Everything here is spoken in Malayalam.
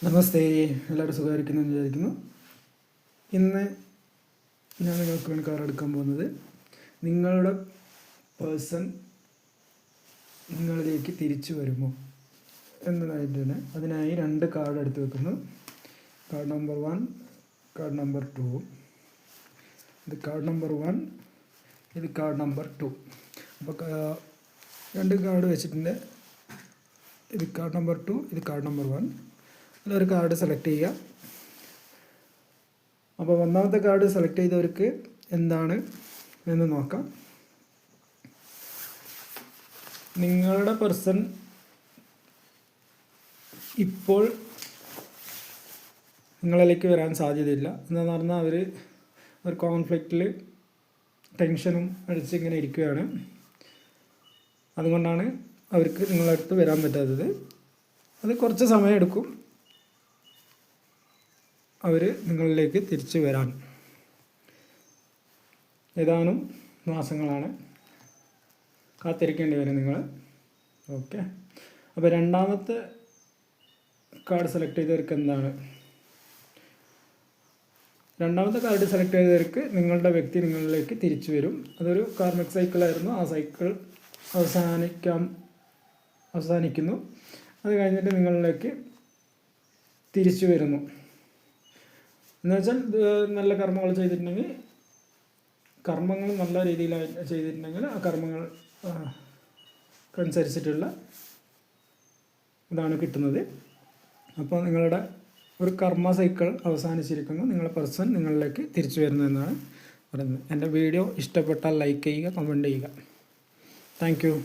നമസ്തേ, എല്ലാവരും സുഖമായിരിക്കുന്നു എന്ന് വിചാരിക്കുന്നു. ഇന്ന് ഞാൻ നിങ്ങൾക്ക് വേണ്ടി കാർഡ് എടുക്കാൻ പോകുന്നത് നിങ്ങളുടെ പേഴ്സൺ നിങ്ങളിലേക്ക് തിരിച്ചു വരുമോ എന്നതായിട്ടാണ്. അതിനായി 2 കാർഡ് എടുത്ത് വെക്കുന്നു. Card number 1, card number 2. ഇത് കാർഡ് നമ്പർ 1, ഇത് കാർഡ് നമ്പർ 2. അപ്പോൾ 2 കാർഡ് വെച്ചിട്ടുണ്ട്. ഇത് കാർഡ് നമ്പർ 2, ഇത് കാർഡ് നമ്പർ 1. അതിലൊരു കാർഡ് സെലക്ട് ചെയ്യുക. അപ്പോൾ 1ാമത്തെ കാർഡ് സെലക്ട് ചെയ്തവർക്ക് എന്താണ് എന്ന് നോക്കാം. നിങ്ങളുടെ പേഴ്സൺ ഇപ്പോൾ നിങ്ങളിലേക്ക് വരാൻ സാധ്യതയില്ല. എന്താണെന്ന് പറഞ്ഞാൽ അവർ ഒരു കോൺഫ്ലിക്റ്റിൽ ടെൻഷനും അടിച്ച് ഇങ്ങനെ ഇരിക്കുകയാണ്. അതുകൊണ്ടാണ് അവർക്ക് നിങ്ങളുടെ അടുത്ത് വരാൻ പറ്റാത്തത്. അത് കുറച്ച് സമയമെടുക്കും അവർ നിങ്ങളിലേക്ക് തിരിച്ചു വരാൻ. ഏതാനും മാസങ്ങളാണ് കാത്തിരിക്കേണ്ടി വരും നിങ്ങൾ. ഓക്കെ, അപ്പോൾ 2ാമത്തെ കാർഡ് സെലക്ട് ചെയ്തവർക്ക് എന്താണ്? 2ാമത്തെ കാർഡ് സെലക്ട് ചെയ്തവർക്ക് നിങ്ങളുടെ വ്യക്തി നിങ്ങളിലേക്ക് തിരിച്ചു വരും. അതൊരു കാർമിക് സൈക്കിളായിരുന്നു. ആ സൈക്കിൾ അവസാനിക്കുന്നു. അത് കഴിഞ്ഞിട്ട് നിങ്ങളിലേക്ക് തിരിച്ചു വരുന്നു. എന്നുവെച്ചാൽ നല്ല കർമ്മങ്ങൾ ചെയ്തിട്ടുണ്ടെങ്കിൽ, കർമ്മങ്ങൾ നല്ല രീതിയിലായി ചെയ്തിട്ടുണ്ടെങ്കിൽ ആ കർമ്മങ്ങൾ അനുസരിച്ചിട്ടുള്ള ഇതാണ് കിട്ടുന്നത്. അപ്പോൾ നിങ്ങളുടെ ഒരു കർമ്മ സൈക്കിൾ അവസാനിച്ചിരിക്കുന്നു. നിങ്ങളുടെ പേഴ്സൺ നിങ്ങളിലേക്ക് തിരിച്ചു വരുന്നതെന്നാണ് പറയുന്നത്. എൻ്റെ വീഡിയോ ഇഷ്ടപ്പെട്ടാൽ ലൈക്ക് ചെയ്യുക, കമൻറ്റ് ചെയ്യുക. Thank you.